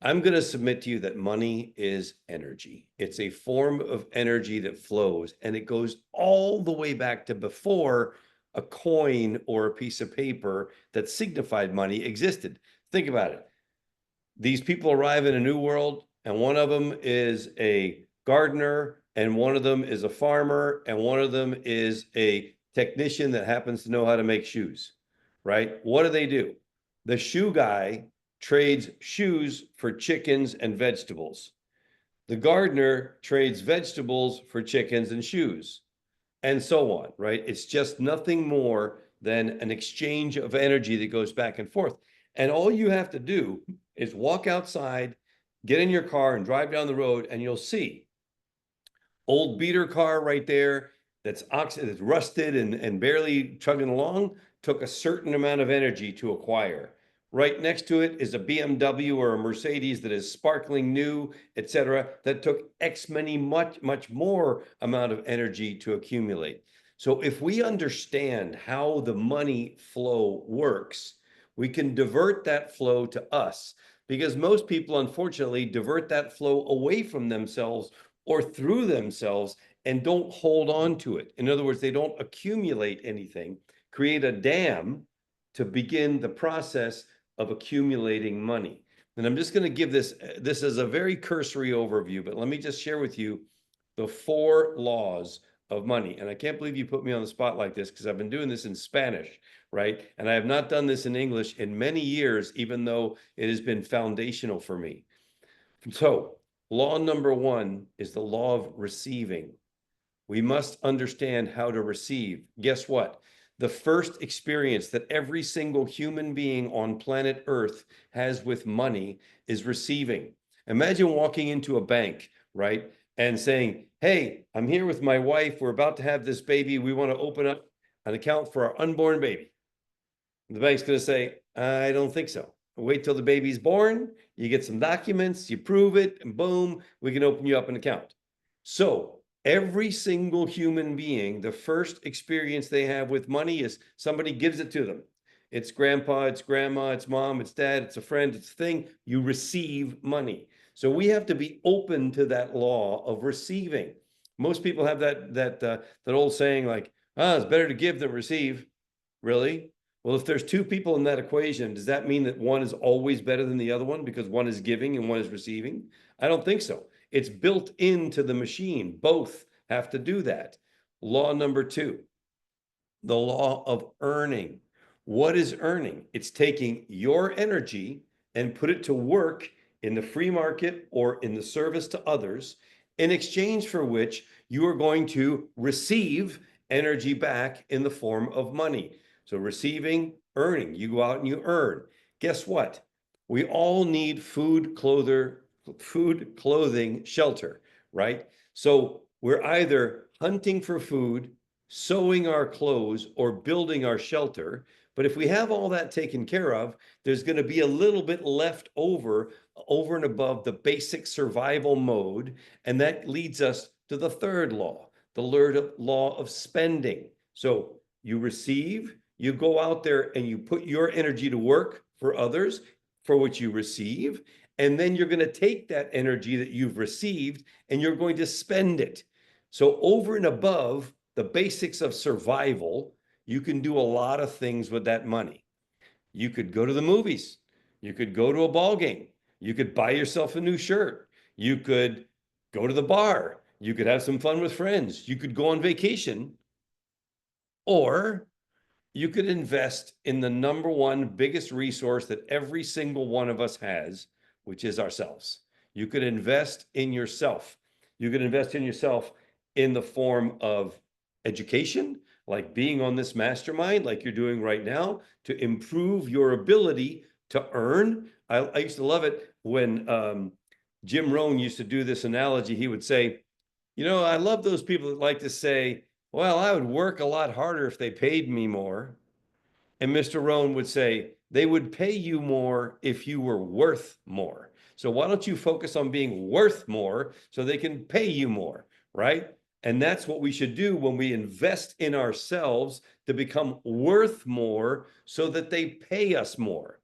I'm going to submit to you that money is energy. It's a form of energy that flows, and it goes all the way back to before a coin or a piece of paper that signified money existed. Think about it. These people arrive in a new world, and one of them is a gardener, and one of them is a farmer, and one of them is a technician that happens to know how to make shoes, right? What do? The shoe guy trades shoes for chickens and vegetables. The gardener trades vegetables for chickens and shoes, and so on, right? It's just nothing more than an exchange of energy that goes back and forth. And all you have to do is walk outside, get in your car, and drive down the road, and you'll see old beater car right there that's rusted and barely chugging along, took a certain amount of energy to acquire. Right next to it is a BMW or a Mercedes that is sparkling new, etc., that took X many much more amount of energy to accumulate. So if we understand how the money flow works, we can divert that flow to us, because most people unfortunately divert that flow away from themselves or through themselves and don't hold on to it. In other words, they don't accumulate anything, create a dam to begin the process of accumulating money. And I'm just going to give this as a very cursory overview, but let me just share with you the 4 laws of money. And I can't believe you put me on the spot like this, because I've been doing this in Spanish, right? And I have not done this in English in many years, even though it has been foundational for me. So, law number 1 is the law of receiving. We must understand how to receive. Guess what? The first experience that every single human being on planet Earth has with money is receiving. Imagine walking into a bank, right? And saying, hey, I'm here with my wife. We're about to have this baby. We want to open up an account for our unborn baby. The bank's going to say, I don't think so. Wait till the baby's born. You get some documents, you prove it, and boom, we can open you up an account. So every single human being, the first experience they have with money is somebody gives it to them. It's grandpa, it's grandma, it's mom, it's dad, it's a friend, it's a thing. You receive money. So we have to be open to that law of receiving. Most people have that old saying like, it's better to give than receive. Really? Well, if there's 2 people in that equation, does that mean that one is always better than the other one because one is giving and one is receiving? I don't think so. It's built into the machine. Both have to do that. Law number 2, the law of earning. What is earning? It's taking your energy and put it to work in the free market or in the service to others, in exchange for which you are going to receive energy back in the form of money. So receiving, earning, you go out and you earn. Guess what? We all need food, clothing, shelter, right? So we're either hunting for food, sewing our clothes, or building our shelter. But if we have all that taken care of, there's going to be a little bit left over and above the basic survival mode. And that leads us to the third law, the law of spending. So you receive, you go out there and you put your energy to work for others for which you receive. And then you're going to take that energy that you've received and you're going to spend it. So over and above the basics of survival, you can do a lot of things with that money. You could go to the movies. You could go to a ball game. You could buy yourself a new shirt. You could go to the bar. You could have some fun with friends. You could go on vacation. Or you could invest in the number one biggest resource that every single one of us has, which is ourselves. You could invest in yourself. You could invest in yourself in the form of education, like being on this mastermind, like you're doing right now, to improve your ability to earn. I used to love it when Jim Rohn used to do this analogy. He would say, I love those people that like to say, well, I would work a lot harder if they paid me more. And Mr. Rohn would say, they would pay you more if you were worth more. So why don't you focus on being worth more so they can pay you more, right? And that's what we should do when we invest in ourselves to become worth more so that they pay us more.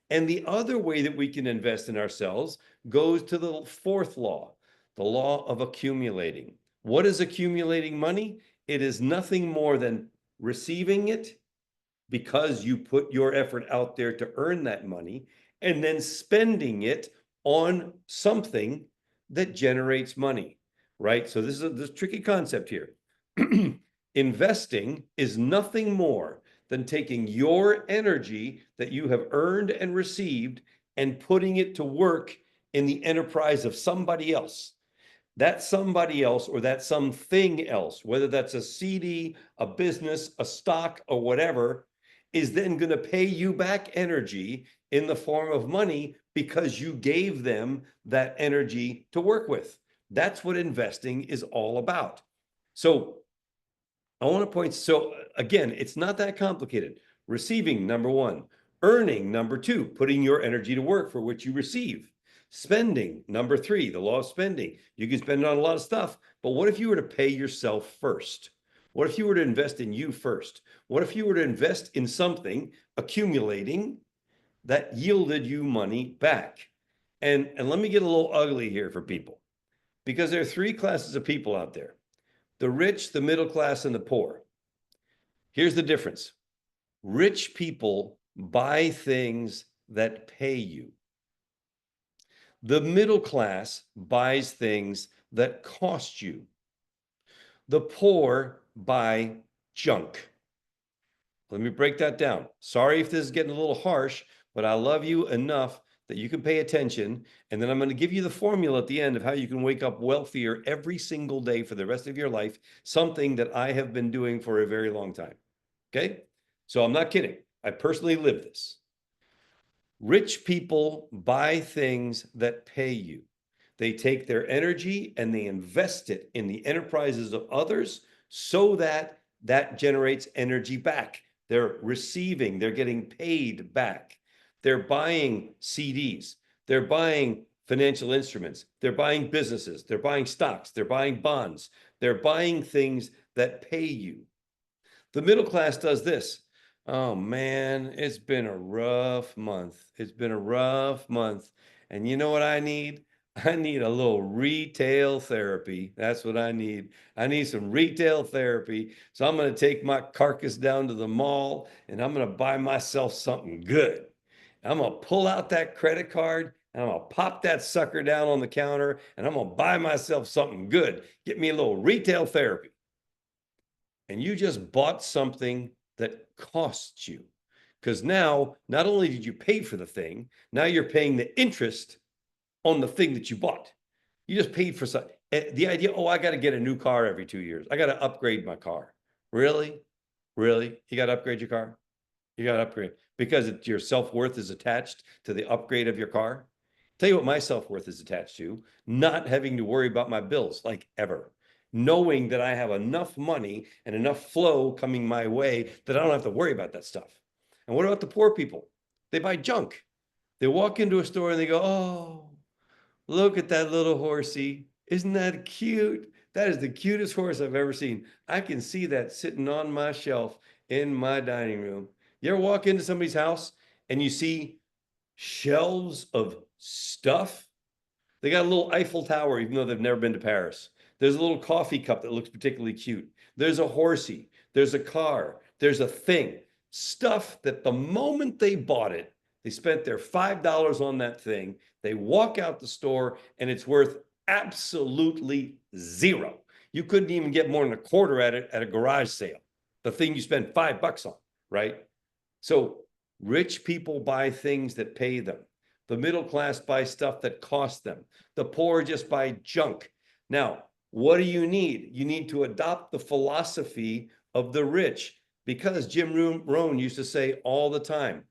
And the other way that we can invest in ourselves goes to the fourth law, the law of accumulating. What is accumulating money? It is nothing more than receiving it because you put your effort out there to earn that money and then spending it on something that generates money, right? So this is this tricky concept here. Investing is nothing more than taking your energy that you have earned and received and putting it to work in the enterprise of somebody else. That somebody else or that something else, whether that's a CD, a business, a stock, or whatever, is then going to pay you back energy in the form of money because you gave them that energy to work with. That's what investing is all about. So I want to point, so again, it's not that complicated. Receiving, number one. Earning, number two, putting your energy to work for which you receive. Spending, number three, the law of spending. You can spend it on a lot of stuff, but what if you were to pay yourself first? What if you were to invest in you first? What if you were to invest in something, accumulating, that yielded you money back? And let me get a little ugly here for people, because there are three classes of people out there: the rich, the middle class, and the poor. Here's the difference. Rich people buy things that pay you. The middle class buys things that cost you. The poor buy junk. Let me break that down. Sorry if this is getting a little harsh, but I love you enough that you can pay attention. And then I'm going to give you the formula at the end of how you can wake up wealthier every single day for the rest of your life, something that I have been doing for a very long time. Okay? So I'm not kidding. I personally live this. Rich people buy things that pay you. They take their energy and they invest it in the enterprises of others so that that generates energy back. They're receiving, they're getting paid back. They're buying CDs, they're buying financial instruments, they're buying businesses, they're buying stocks, they're buying bonds, they're buying things that pay you. The middle class does this. Oh man, it's been a rough month. It's been a rough month. And you know what I need? I need a little retail therapy. That's what I need. I need some retail therapy. So I'm going to take my carcass down to the mall and I'm going to buy myself something good. I'm going to pull out that credit card and I'm going to pop that sucker down on the counter and I'm going to buy myself something good. Get me a little retail therapy. And you just bought something that costs you. Because now, not only did you pay for the thing, now you're paying the interest on the thing that you bought. You just paid for something. The idea, oh, I got to get a new car every 2 years. I got to upgrade my car. Really? Really? You got to upgrade your car? You got to upgrade because your self-worth is attached to the upgrade of your car. Tell you what my self-worth is attached to, not having to worry about my bills like ever. knowing that I have enough money and enough flow coming my way that I don't have to worry about that stuff. And what about the poor people? They buy junk. They walk into a store and they go, oh, look at that little horsey. Isn't that cute? That is the cutest horse I've ever seen. I can see that sitting on my shelf in my dining room. You ever walk into somebody's house and you see shelves of stuff? They got a little Eiffel Tower, even though they've never been to Paris. There's a little coffee cup that looks particularly cute. There's a horsey. There's a car. There's a thing. Stuff that the moment they bought it, they spent their $5 on that thing. They walk out the store and it's worth absolutely zero. You couldn't even get more than a quarter at it at a garage sale. The thing you spent $5 on, right? So rich people buy things that pay them. The middle class buy stuff that costs them. The poor just buy junk. Now, what do you need? You need to adopt the philosophy of the rich, because Jim Rohn used to say all the time,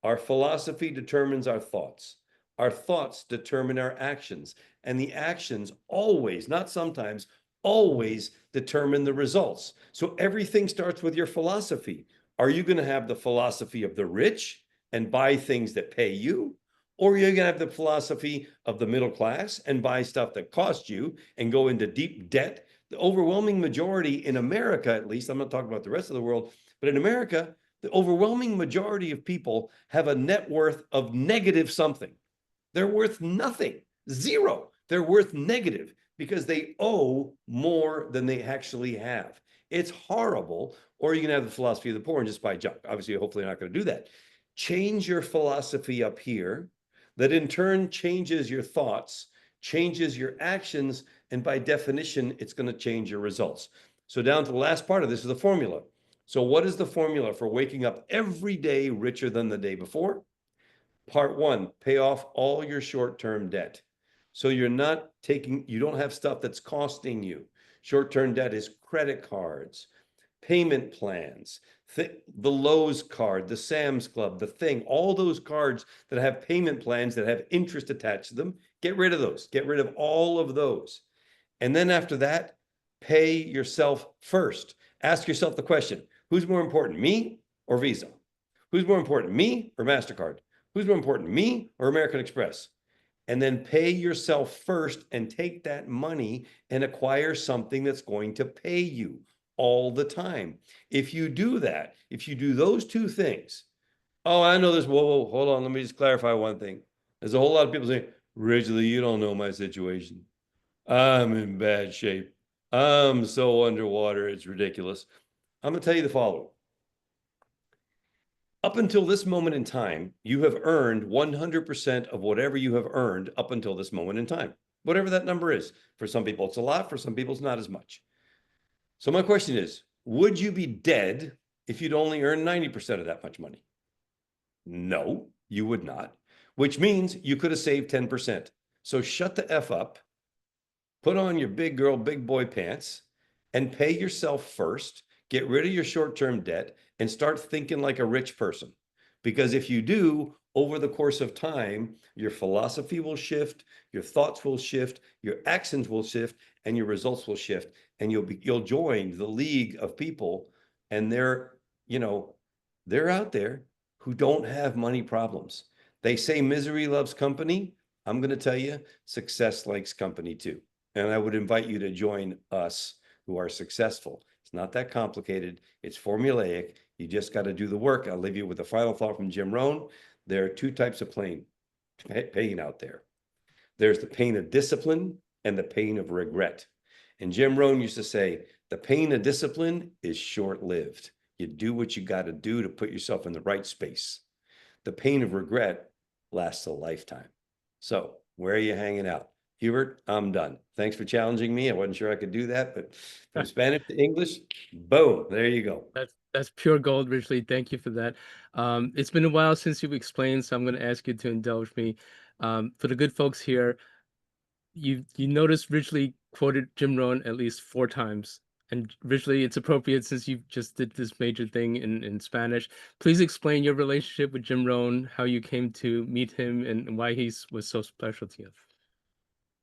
our philosophy determines our thoughts. Our thoughts determine our actions, and the actions always, not sometimes, always determine the results. So everything starts with your philosophy. Are you going to have the philosophy of the rich and buy things that pay you? Or are you going to have the philosophy of the middle class and buy stuff that costs you and go into deep debt? The overwhelming majority in America, at least, I'm not talking about the rest of the world, but in America, the overwhelming majority of people have a net worth of negative something. They're worth nothing, zero. They're worth negative because they owe more than they actually have. It's horrible. Or you can have the philosophy of the poor and just buy junk. Obviously, hopefully, you're not going to do that. Change your philosophy up here, that in turn changes your thoughts, changes your actions, and by definition, it's going to change your results. So down to the last part of this is the formula. So what is the formula for waking up every day richer than the day before? Part one, pay off all your short-term debt. So you don't have stuff that's costing you. Short-term debt is credit cards, payment plans, the Lowe's card, the Sam's Club, the thing, all those cards that have payment plans that have interest attached to them, get rid of those. Get rid of all of those. And then after that, pay yourself first. Ask yourself the question, who's more important, me or Visa? Who's more important, me or MasterCard? Who's more important, me or American Express? And then pay yourself first and take that money and acquire something that's going to pay you all the time. If you do that, if you do those two things, oh, I know this. Whoa, hold on. Let me just clarify one thing. There's a whole lot of people saying, Ridgely, you don't know my situation. I'm in bad shape. I'm so underwater. It's ridiculous. I'm going to tell you the following. Up until this moment in time, you have earned 100% of whatever you have earned up until this moment in time, whatever that number is. For some people, it's a lot. For some people, it's not as much. So my question is, would you be dead if you'd only earned 90% of that much money? No, you would not, which means you could have saved 10%. So shut the F up, put on your big girl, big boy pants, and pay yourself first. Get rid of your short-term debt and start thinking like a rich person. Because if you do, over the course of time, your philosophy will shift, your thoughts will shift, your actions will shift, and your results will shift. And you'll join the league of people, and they're out there who don't have money problems. They say misery loves company. I'm going to tell you, success likes company too. And I would invite you to join us who are successful. It's not that complicated. It's formulaic. You just got to do the work. I'll leave you with a final thought from Jim Rohn. There are two types of pain out there. There's the pain of discipline and the pain of regret. And Jim Rohn used to say, the pain of discipline is short-lived. You do what you got to do to put yourself in the right space. The pain of regret lasts a lifetime. So where are you hanging out? Hubert, I'm done. Thanks for challenging me. I wasn't sure I could do that, but from Spanish to English, boom, there you go. That's pure gold, Ridgely. Thank you for that. It's been a while since you've explained, so I'm going to ask you to indulge me. For the good folks here, you noticed Ridgely quoted Jim Rohn at least 4 times. And Ridgely, it's appropriate since you just did this major thing in Spanish. Please explain your relationship with Jim Rohn, how you came to meet him, and why he was so special to you.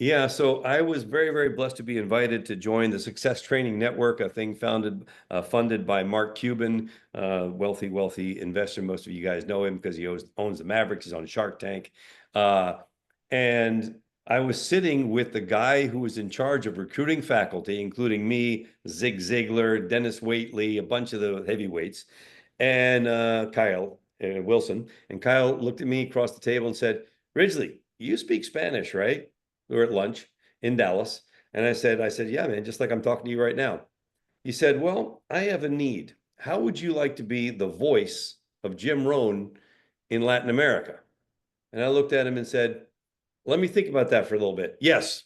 Yeah, so I was very, very blessed to be invited to join the Success Training Network, a thing funded by Mark Cuban, wealthy, wealthy investor. Most of you guys know him because he owns the Mavericks. He's on Shark Tank. Uh, and I was sitting with the guy who was in charge of recruiting faculty, including me, Zig Ziglar, Dennis Waitley, a bunch of the heavyweights, and Kyle Wilson. And Kyle looked at me across the table and said, Ridgely, you speak Spanish, right? We were at lunch in Dallas. And I said, yeah, man, just like I'm talking to you right now. He said, well, I have a need. How would you like to be the voice of Jim Rohn in Latin America? And I looked at him and said, let me think about that for a little bit. Yes.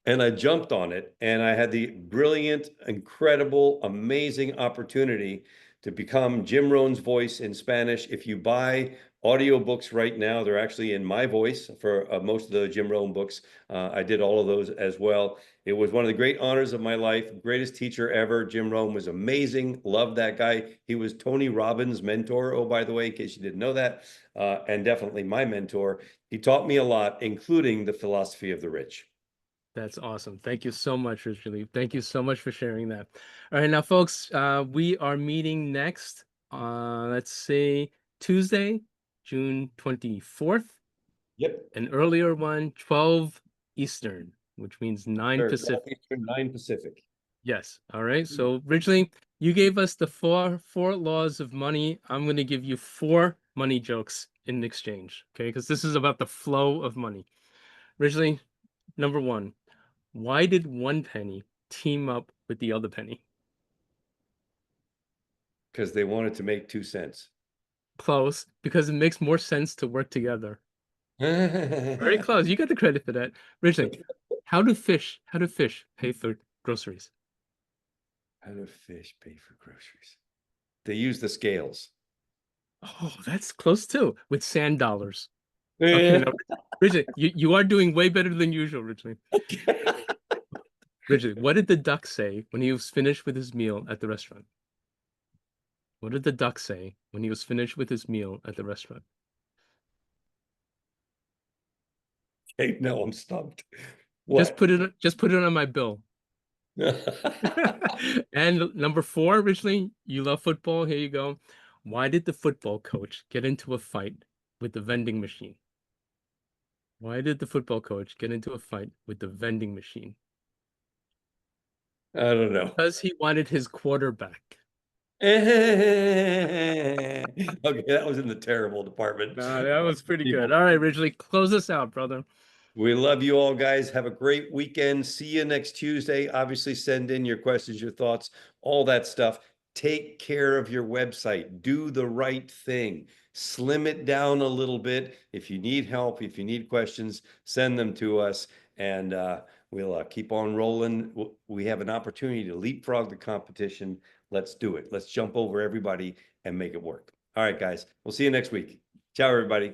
And I jumped on it, and I had the brilliant, incredible, amazing opportunity to become Jim Rohn's voice in Spanish. If you buy audiobooks right now, they're actually in my voice for most of the Jim Rohn books. I did all of those as well. It was one of the great honors of my life. Greatest teacher ever. Jim Rohn was amazing. Loved that guy. He was Tony Robbins' mentor. Oh, by the way, in case you didn't know that, and definitely my mentor. He taught me a lot, including the philosophy of the rich. That's awesome. Thank you so much, Richard Lee. Thank you so much for sharing that. All right, now, folks, we are meeting next, let's say Tuesday, June 24th, Yep. an earlier one, 12 Eastern, which means 9 Sure. 12 Pacific. Eastern, 9 Pacific. Yes. All right. So originally you gave us the four laws of money. I'm going to give you four money jokes in exchange. Okay. Because this is about the flow of money. Originally, number one, why did one penny team up with the other penny? Because they wanted to make 2 cents. Close. Because it makes more sense to work together. Very How close. You got the credit for that. Originally, how do fish pay for groceries? do fish pay for groceries? They use the scales. Oh, that's close too. With sand dollars. Okay, Yeah. now, Richard, you are doing way better than usual, Richard. Richard, what did the duck say when he was finished with his meal at the restaurant? What did the duck say when he was finished with his meal at the restaurant? Okay, no, I'm stumped. Just What? put it on my bill. And number four, originally, you love football. Here you go. Why did the football coach get into a fight with the vending machine? Why did the football coach get into a fight with the vending machine? I don't know. Because he wanted his quarterback. Okay, that was in the terrible department. Nah, that was pretty good. People, All right, Ridgely, close us out, brother. we love you all, guys. Have a great weekend. See you next Tuesday. Obviously, send in your questions, your thoughts, all that stuff. Take care of your website. Do the right thing. Slim it down a little bit. If you need help, if you need questions, send them to us, and we'll keep on rolling. We have an opportunity to leapfrog the competition. Let's do it. Let's jump over everybody and make it work. All right, guys. We'll see you next week. Ciao, everybody.